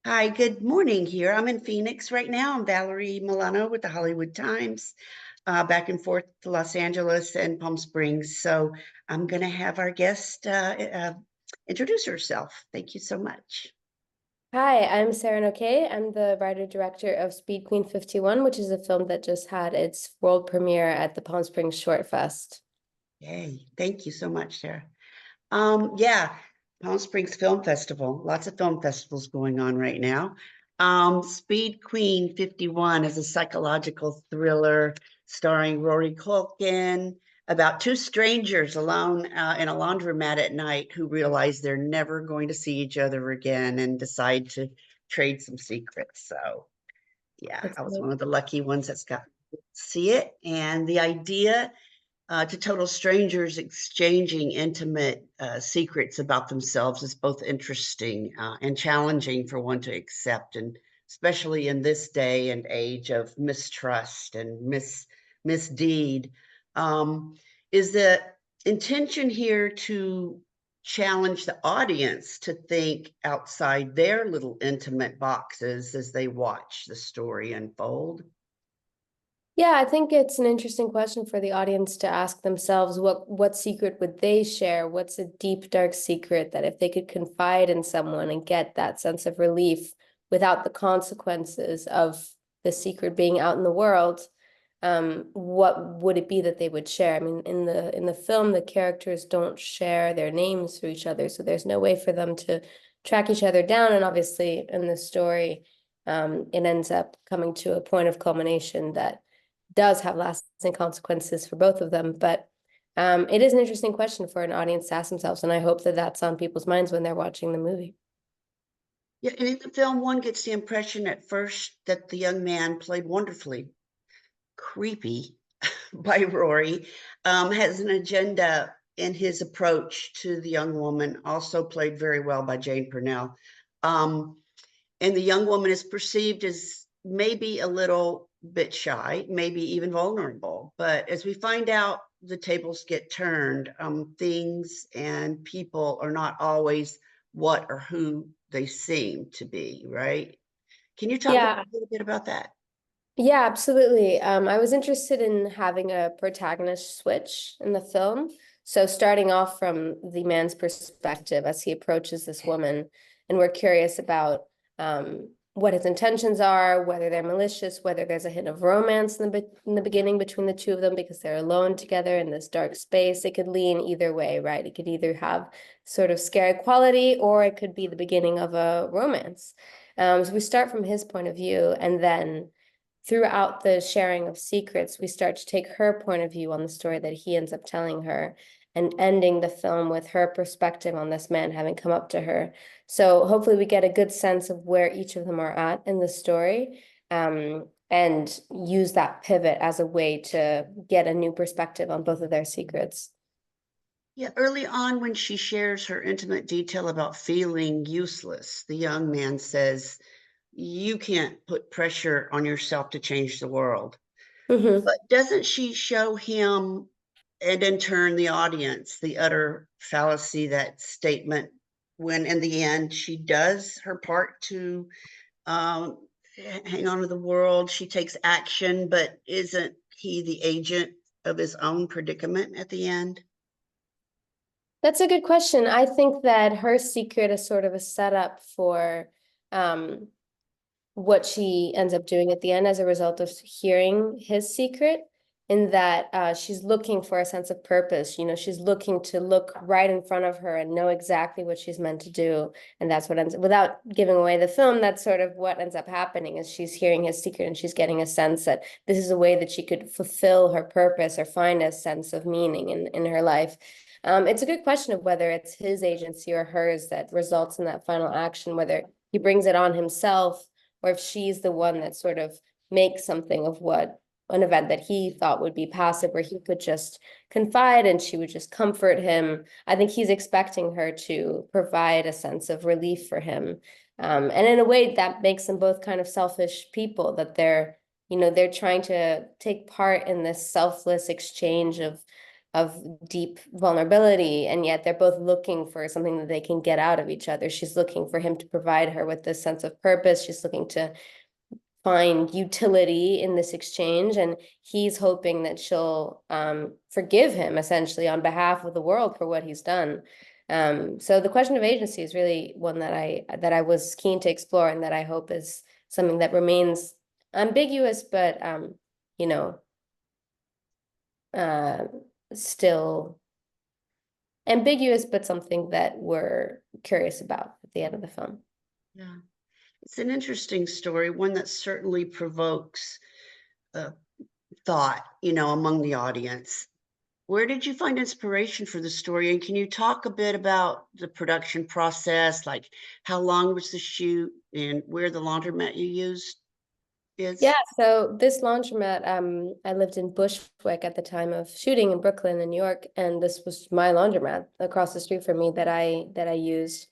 Hi, good morning here. I'm in Phoenix right now. I'm Valerie Milano with the Hollywood Times, back and forth to Los Angeles and Palm Springs. So I'm going to have our guest introduce herself. Thank you so much. Hi, I'm Sarah Nocquet. I'm the writer-director of Speed Queen 51, which is a film that just had its world premiere at the Palm Springs Short Fest. Yay. Thank you so much, Sarah. Yeah, Palm Springs Film Festival. Lots of film festivals going on right now. Speed Queen 51 is a psychological thriller starring Rory Culkin about two strangers alone in a laundromat at night who realize they're never going to see each other again and decide to trade some secrets. So, yeah, That's I was great. one of the lucky ones that's got to see it. And the idea to total strangers exchanging intimate secrets about themselves is both interesting and challenging for one to accept, and especially in this day and age of mistrust and misdeed. Um, is the intention here to challenge the audience to think outside their little intimate boxes as they watch the story unfold? Yeah, I think it's an interesting question for the audience to ask themselves what secret would they share? What's a deep, dark secret that if they could confide in someone and get that sense of relief without the consequences of the secret being out in the world, what would it be that they would share? I mean, in the film, the characters don't share their names to each other, so there's no way for them to track each other down. And obviously, in the story, it ends up coming to a point of culmination that does have lasting consequences for both of them. But it is an interesting question for an audience to ask themselves, and I hope that that's on people's minds when they're watching the movie. Yeah, and in the film, one gets the impression at first that the young man played wonderfully, creepy by Rory, has an agenda in his approach to the young woman, also played very well by Jane Purnell. Um, and the young woman is perceived as maybe a little bit shy, maybe even vulnerable. But as we find out, the tables get turned. Things and people are not always what or who they seem to be, right? Can you talk a Yeah, little bit about that? yeah, absolutely. I was interested in having a protagonist switch in the film. So starting off from the man's perspective as he approaches this woman, and we're curious about what his intentions are, whether they're malicious, whether there's a hint of romance in the beginning between the two of them because they're alone together in this dark space. It could lean either way, right? It could either have sort of scary quality, or it could be the beginning of a romance. So we start from his point of view, and then throughout the sharing of secrets, we start to take her point of view on the story that he ends up telling her, and ending the film with her perspective on this man having come up to her. So hopefully we get a good sense of where each of them are at in the story, and use that pivot as a way to get a new perspective on both of their secrets. Yeah, early on, when she shares her intimate detail about feeling useless, the young man says, "You can't put pressure on yourself to change the world." Mm-hmm. But doesn't she show him, and in turn the audience, the utter fallacy that statement, when in the end she does her part to um, hang on to the world? She takes action, but isn't he the agent of his own predicament at the end? That's a good question. I think that her secret is sort of a setup for um, what she ends up doing at the end as a result of hearing his secret, in that she's looking for a sense of purpose. She's looking to look right in front of her and know exactly what she's meant to do. And that's what ends, without giving away the film, that's sort of what ends up happening is she's hearing his secret and she's getting a sense that this is a way that she could fulfill her purpose or find a sense of meaning in her life. It's a good question of whether it's his agency or hers that results in that final action, whether he brings it on himself or if she's the one that sort of makes something of what an event that he thought would be passive, where he could just confide and she would just comfort him. I think he's expecting her to provide a sense of relief for him. And in a way that makes them both kind of selfish people, that they're trying to take part in this selfless exchange of of deep vulnerability, and yet they're both looking for something that they can get out of each other. She's looking for him to provide her with this sense of purpose. She's looking to find utility in this exchange, and he's hoping that she'll forgive him essentially on behalf of the world for what he's done. So the question of agency is really one that I was keen to explore, and that I hope is something that remains ambiguous, but you know, uh, still ambiguous, but something that we're curious about at the end of the film. Yeah. It's an interesting story, one that certainly provokes thought, among the audience. Where did you find inspiration for the story? And can you talk a bit about the production process? Like, how long was the shoot and where the laundromat you used Yeah, is? so this laundromat, I lived in Bushwick at the time of shooting in Brooklyn and New York, and this was my laundromat across the street from me that I used.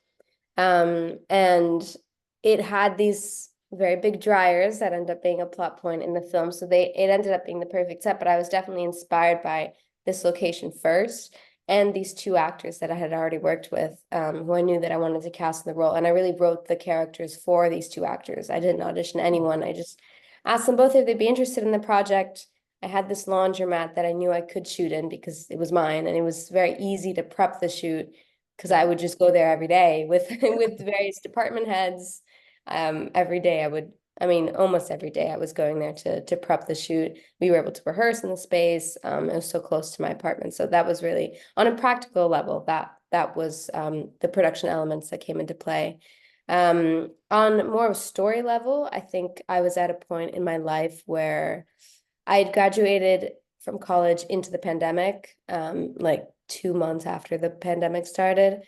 And it had these very big dryers that ended up being a plot point in the film. So it ended up being the perfect set, but I was definitely inspired by this location first, and these two actors that I had already worked with, who I knew that I wanted to cast in the role. And I really wrote the characters for these two actors. I didn't audition anyone. I just asked them both if they'd be interested in the project. I had this laundromat that I knew I could shoot in because it was mine, and it was very easy to prep the shoot because I would just go there every day with with various department heads. Every day almost every day I was going there to prep the shoot. We were able to rehearse in the space. It was so close to my apartment, so that was really on a practical level. That was the production elements that came into play. On more of a story level, I think I was at a point in my life where I had graduated from college into the pandemic, like 2 months after the pandemic started.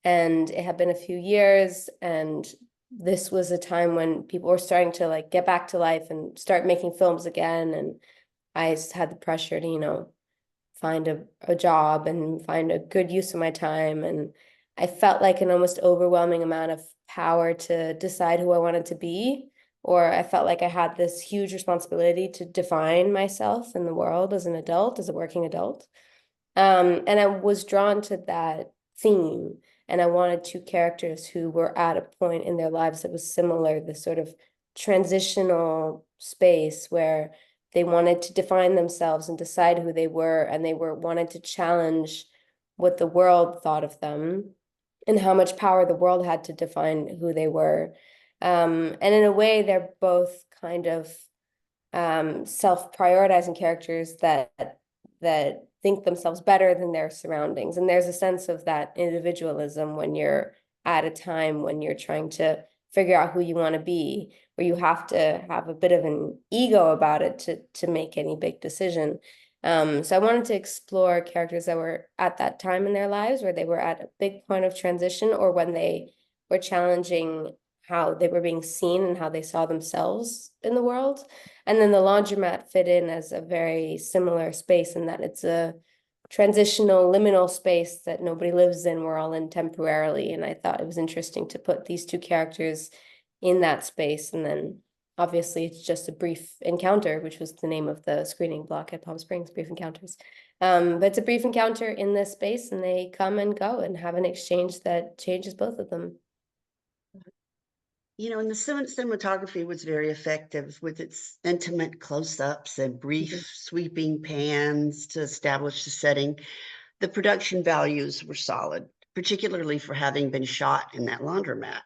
And it had been a few years, and this was a time when people were starting to like get back to life and start making films again. And I just had the pressure to, find a job and find a good use of my time. And I felt like an almost overwhelming amount of power to decide who I wanted to be, or I felt like I had this huge responsibility to define myself in the world as an adult, as a working adult. And I was drawn to that theme, and I wanted two characters who were at a point in their lives that was similar, this sort of transitional space where they wanted to define themselves and decide who they were, and they were wanted to challenge what the world thought of them and how much power the world had to define who they were. And in a way, they're both kind of self-prioritizing characters that think themselves better than their surroundings. And there's a sense of that individualism when you're at a time when you're trying to figure out who you want to be, where you have to have a bit of an ego about it to make any big decision. So I wanted to explore characters that were at that time in their lives where they were at a big point of transition, or when they were challenging how they were being seen and how they saw themselves in the world. And then the laundromat fit in as a very similar space in that it's a transitional liminal space that nobody lives in. We're all in temporarily. And I thought it was interesting to put these two characters in that space. And then obviously it's just a brief encounter, which was the name of the screening block at Palm Springs, Brief Encounters. But it's a brief encounter in this space, and they come and go and have an exchange that changes both of them. And the cinematography was very effective with its intimate close-ups and brief sweeping pans to establish the setting. The production values were solid, particularly for having been shot in that laundromat.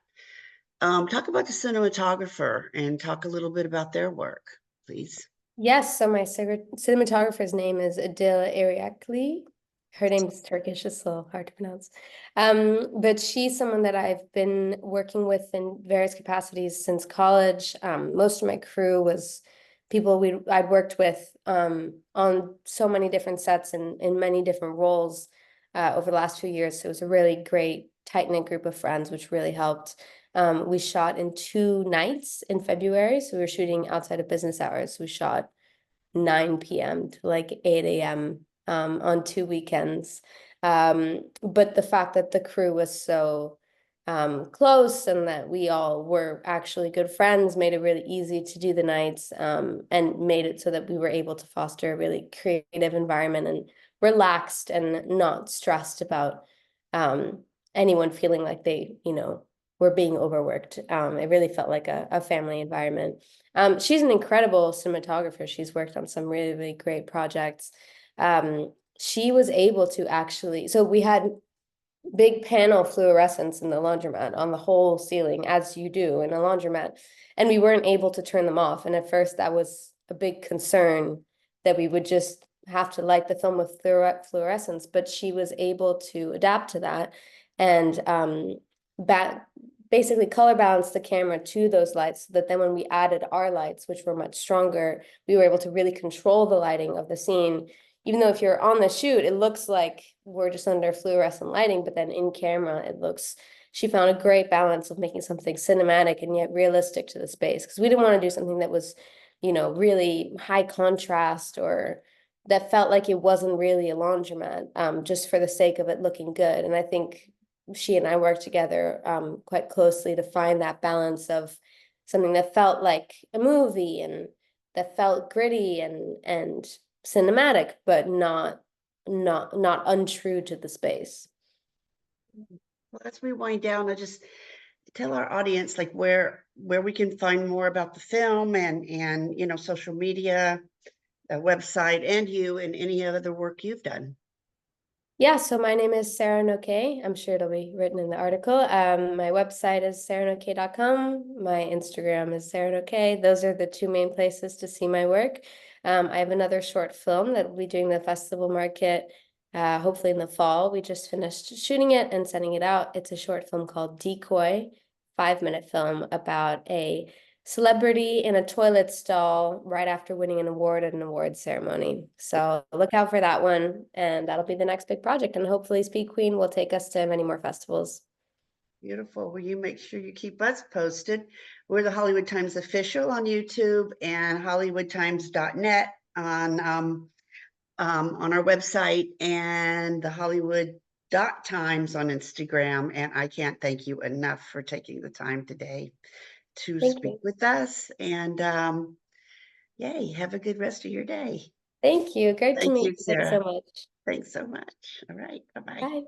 Talk about the cinematographer and talk a little bit about their work, please. Yes, so my cinematographer's name is Adil Iriakli. Her name is Turkish, it's a little hard to pronounce. But she's someone that I've been working with in various capacities since college. Most of my crew was people I'd worked with on so many different sets and in many different roles over the last few years. So it was a really great, tight-knit group of friends, which really helped. We shot in 2 nights in February, so we were shooting outside of business hours. We shot 9 p.m. to like 8 a.m. On 2 weekends. But the fact that the crew was so close and that we all were actually good friends made it really easy to do the nights, and made it so that we were able to foster a really creative environment and relaxed and not stressed about anyone feeling like they, were being overworked. It really felt like a family environment. She's an incredible cinematographer. She's worked on some really, really great projects. She was able to actually, so we had big panel fluorescents in the laundromat on the whole ceiling, as you do in a laundromat, and we weren't able to turn them off. And at first that was a big concern, that we would just have to light the film with fluorescence, but she was able to adapt to that and basically color balance the camera to those lights, so that then when we added our lights, which were much stronger, we were able to really control the lighting of the scene. Even though if you're on the shoot, it looks like we're just under fluorescent lighting, but then in camera, she found a great balance of making something cinematic and yet realistic to the space. Because we didn't want to do something that was, really high contrast, or that felt like it wasn't really a laundromat, just for the sake of it looking good. And I think she and I worked together quite closely to find that balance of something that felt like a movie and that felt gritty and cinematic, but not untrue to the space. Well, as we wind down, I just tell our audience like where we can find more about the film and social media, a website, and you and any other work you've done. Yeah, so my name is Sarah Nocquet. I'm sure it'll be written in the article. My website is sarahnoquet.com. My Instagram is Sarah Nocquet. Those are the two main places to see my work. I have another short film that will be doing the festival market, hopefully in the fall. We just finished shooting it and sending it out. It's a short film called Decoy, 5-minute film about a celebrity in a toilet stall right after winning an award at an award ceremony. So look out for that one, and that'll be the next big project. And hopefully Speed Queen will take us to many more festivals. Beautiful. Well, you make sure you keep us posted. We're the Hollywood Times Official on YouTube and hollywoodtimes.net on our website, and the Hollywood.Times on Instagram. And I can't thank you enough for taking the time today to speak with us. And yay, have a good rest of your day. Thank you. Great to Thank meet you, you. Thanks Sarah. so much. Thanks so much. All right. Bye-bye. Bye.